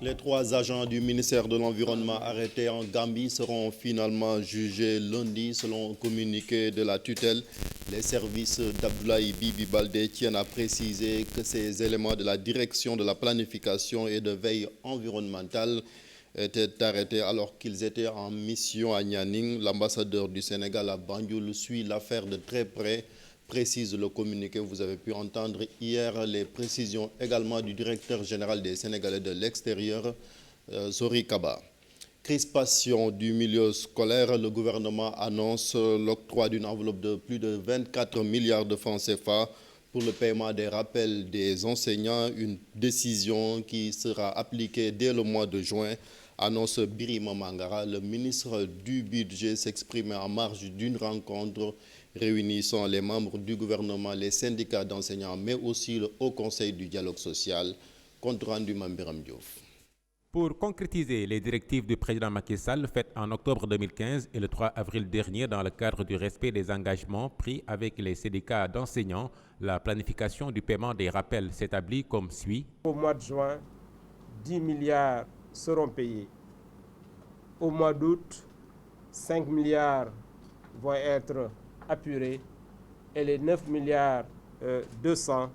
Les 3 agents du ministère de l'Environnement arrêtés en Gambie seront finalement jugés lundi selon un communiqué de la tutelle. Les services d'Abdoulaye Bibi Baldé tiennent à préciser que ces éléments de la direction de la planification et de veille environnementale étaient arrêtés alors qu'ils étaient en mission à Nianing. L'ambassadeur du Sénégal à Banjul suit l'affaire de très près, précise le communiqué. Vous avez pu entendre hier les précisions également du directeur général des Sénégalais de l'extérieur, Zori Kaba. Crispation du milieu scolaire, le gouvernement annonce l'octroi d'une enveloppe de plus de 24 milliards de francs CFA pour le paiement des rappels des enseignants, une décision qui sera appliquée dès le mois de juin, annonce Birima Mangara. Le ministre du Budget s'exprimait en marge d'une rencontre réunissant les membres du gouvernement, les syndicats d'enseignants, mais aussi le Haut Conseil du dialogue social. Compte rendu Mambiram Diouf. Pour concrétiser les directives du président Macky Sall faites en octobre 2015 et le 3 avril dernier dans le cadre du respect des engagements pris avec les syndicats d'enseignants, la planification du paiement des rappels s'établit comme suit. Au mois de juin, 10 milliards seront payés. Au mois d'août, 5 milliards vont être apurés et les 9 milliards 200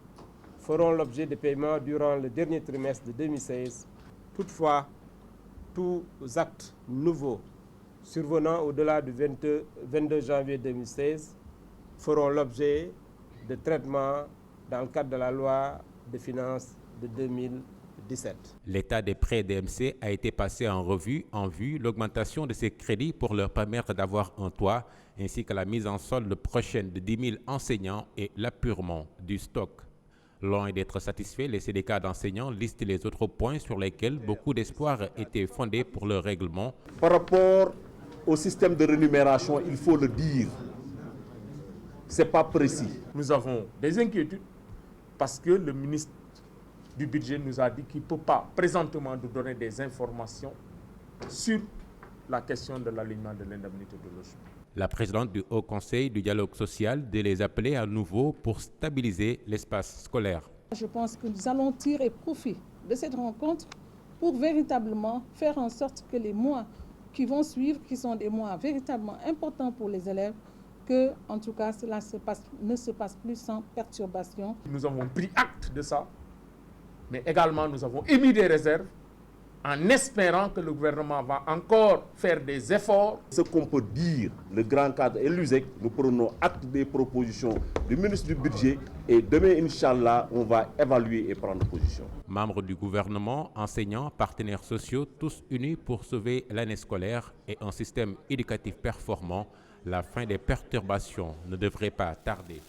feront l'objet de paiements durant le dernier trimestre de 2016. Toutefois, tous actes nouveaux survenant au-delà du 22 janvier 2016 feront l'objet de traitement dans le cadre de la loi de finances de 2017. L'état des prêts DMC a été passé en revue en vue de l'augmentation de ces crédits pour leur permettre d'avoir un toit, ainsi que la mise en solde prochaine de 10 000 enseignants et l'appurement du stock. Loin d'être satisfaits, les syndicats d'enseignants listent les autres points sur lesquels beaucoup d'espoir étaient fondés pour le règlement. Par rapport au système de rémunération, il faut le dire, ce n'est pas précis. Nous avons des inquiétudes parce que le ministre du Budget nous a dit qu'il ne peut pas présentement nous donner des informations sur la question de l'alignement de l'indemnité de logement. La présidente du Haut Conseil du dialogue social de les appeler à nouveau pour stabiliser l'espace scolaire. Je pense que nous allons tirer profit de cette rencontre pour véritablement faire en sorte que les mois qui vont suivre, qui sont des mois véritablement importants pour les élèves, que en tout cas cela ne se passe plus sans perturbation. Nous avons pris acte de ça, mais également nous avons émis des réserves en espérant que le gouvernement va encore faire des efforts. Ce qu'on peut dire, le grand cadre et l'USEC, nous prenons acte des propositions du ministre du Budget et demain, Inch'Allah, on va évaluer et prendre position. Membres du gouvernement, enseignants, partenaires sociaux, tous unis pour sauver l'année scolaire et un système éducatif performant, la fin des perturbations ne devrait pas tarder.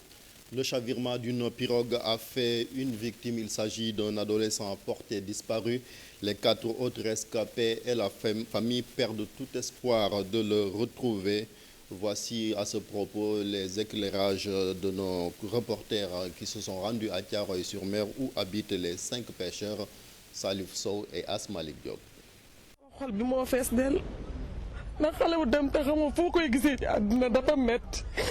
Le chavirement d'une pirogue a fait une victime. Il s'agit d'un adolescent porté disparu. Les 4 autres rescapés et la famille perdent tout espoir de le retrouver. Voici à ce propos les éclairages de nos reporters qui se sont rendus à Thiaroye-sur-Mer où habitent les 5 pêcheurs, Salif Sow et Asmalik Diop.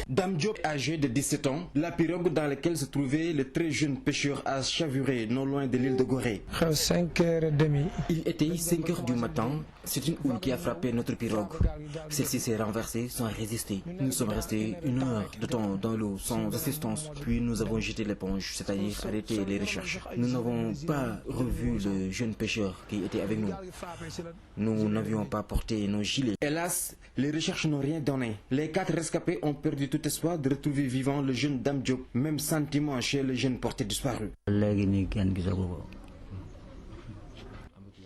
Dame Diop, âgé de 17 ans, la pirogue dans laquelle se trouvait le très jeune pêcheur a chaviré non loin de l'île de Gorée. 5h30. Il était 5h du matin. C'est une houle qui a frappé notre pirogue. Celle-ci s'est renversée sans résister. Nous sommes restés 1 heure de temps dans l'eau sans assistance. Puis nous avons jeté l'éponge, c'est-à-dire arrêté les recherches. Nous n'avons pas revu le jeune pêcheur qui était avec nous. Nous n'avions pas porté nos gilets. Hélas, les recherches n'ont rien donné. Les 4 rescapés ont perdu tout espoir de retrouver vivant le jeune Dame Diop. Même sentiment chez le jeune porté disparu.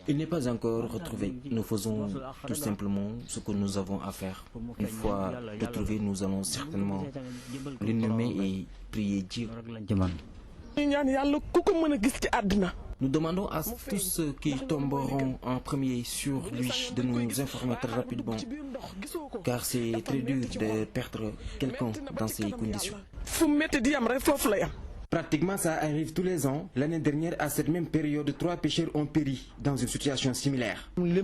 Il n'est pas encore retrouvé. Nous faisons tout simplement ce que nous avons à faire. Une fois retrouvé, nous allons certainement l'inhumer et prier Dieu. Nous demandons à tous ceux qui tomberont en premier sur lui de nous informer très rapidement, car c'est très dur de perdre quelqu'un dans ces conditions. Pratiquement ça arrive tous les ans. L'année dernière, à cette même période, 3 pêcheurs ont péri dans une situation similaire. Les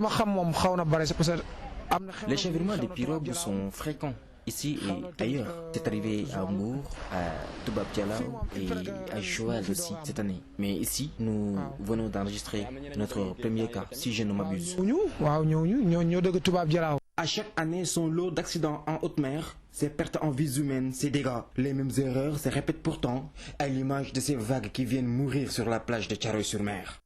chavirements des pirogues sont fréquents. ici et ailleurs. C'est arrivé à Mbour, à Toubab Dialaw et à Joal aussi cette année. Mais ici, nous venons d'enregistrer notre premier cas, si je ne m'abuse. À chaque année, son lot d'accidents en haute mer, ses pertes en vies humaines, ses dégâts. Les mêmes erreurs se répètent pourtant, à l'image de ces vagues qui viennent mourir sur la plage de Thiaroye-sur-Mer.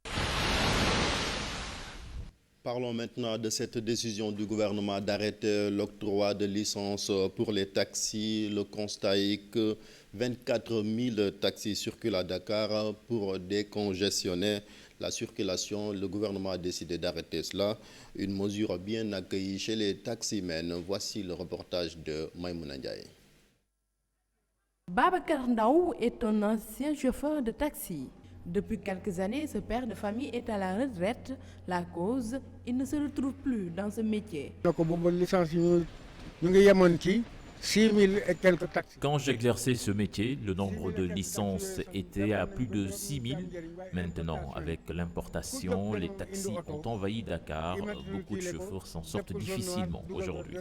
Parlons maintenant de cette décision du gouvernement d'arrêter l'octroi de licences pour les taxis. Le constat est que 24 000 taxis circulent à Dakar pour décongestionner la circulation. Le gouvernement a décidé d'arrêter cela. Une mesure bien accueillie chez les taximens. Voici le reportage de Maïmouna Ndiaye. Babacar Ndaw est un ancien chauffeur de taxi. Depuis quelques années, ce père de famille est à la retraite. La cause, il ne se retrouve plus dans ce métier. Quand j'exerçais ce métier, le nombre de licences était à plus de 6 000. Maintenant, avec l'importation, les taxis ont envahi Dakar. Beaucoup de chauffeurs s'en sortent difficilement aujourd'hui.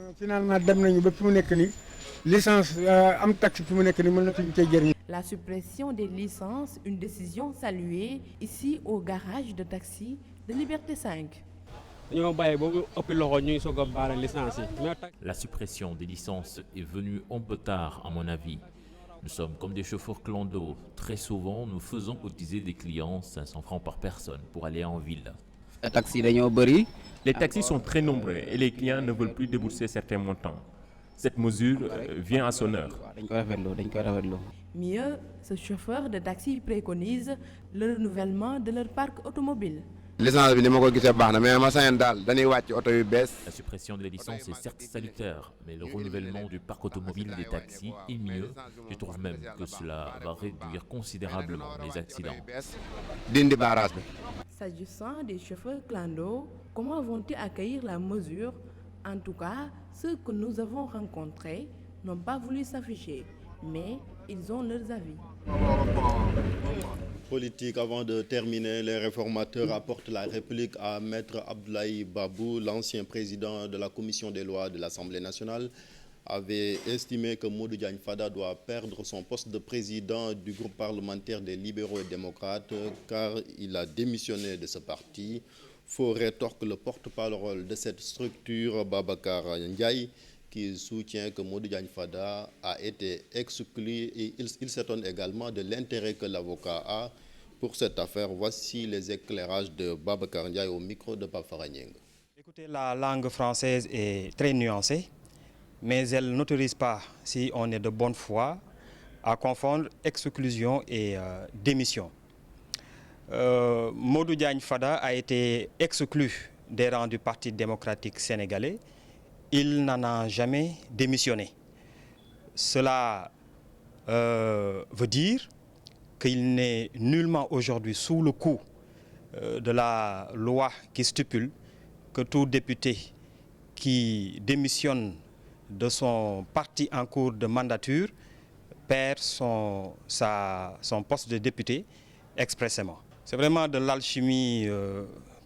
La suppression des licences, une décision saluée ici au garage de taxi de Liberté 5. La suppression des licences est venue un peu tard à mon avis. Nous sommes comme des chauffeurs clandos. Très souvent, nous faisons cotiser des clients 500 francs par personne pour aller en ville. Les taxis sont très nombreux et les clients ne veulent plus débourser certains montants. Cette mesure vient à son heure. Mieux, ce chauffeur de taxi préconise le renouvellement de leur parc automobile. La suppression des licences est certes salutaire, mais le renouvellement du parc automobile des taxis est mieux. Je trouve même que cela va réduire considérablement les accidents. S'agissant des chauffeurs clando, comment vont-ils accueillir la mesure? En tout cas, ceux que nous avons rencontrés n'ont pas voulu s'afficher, mais ils ont leurs avis. Politique, avant de terminer, les réformateurs apportent la réplique à Maître Abdoulaye Babou. L'ancien président de la commission des lois de l'Assemblée nationale avait estimé que Modou Diagne Fada doit perdre son poste de président du groupe parlementaire des libéraux et démocrates car il a démissionné de ce parti. Faux rétorque le porte-parole de cette structure, Babacar Ndiaye, qui soutient que Modou Diagne Fada a été exclu et il s'étonne également de l'intérêt que l'avocat a pour cette affaire. Voici les éclairages de Babacar Ndiaye au micro de Pape Faranyeng. Écoutez, la langue française est très nuancée, mais elle n'autorise pas, si on est de bonne foi, à confondre exclusion et démission. Modou Diagne Fada a été exclu des rangs du Parti démocratique sénégalais. Il n'en a jamais démissionné. Cela veut dire qu'il n'est nullement aujourd'hui sous le coup de la loi qui stipule que tout député qui démissionne de son parti en cours de mandature perd son poste de député expressément. C'est vraiment de l'alchimie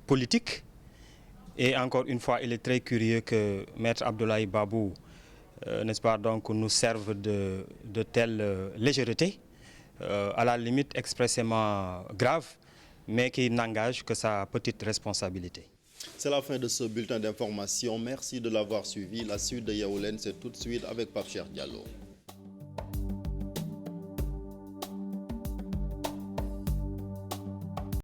politique. Et encore une fois, il est très curieux que Maître Abdoulaye Babou, n'est-ce pas, donc, nous serve de telle légèreté, à la limite expressément grave, mais qui n'engage que sa petite responsabilité. C'est la fin de ce bulletin d'information. Merci de l'avoir suivi. La suite de Yaoulène, c'est tout de suite avec Pape Cheikh Diallo.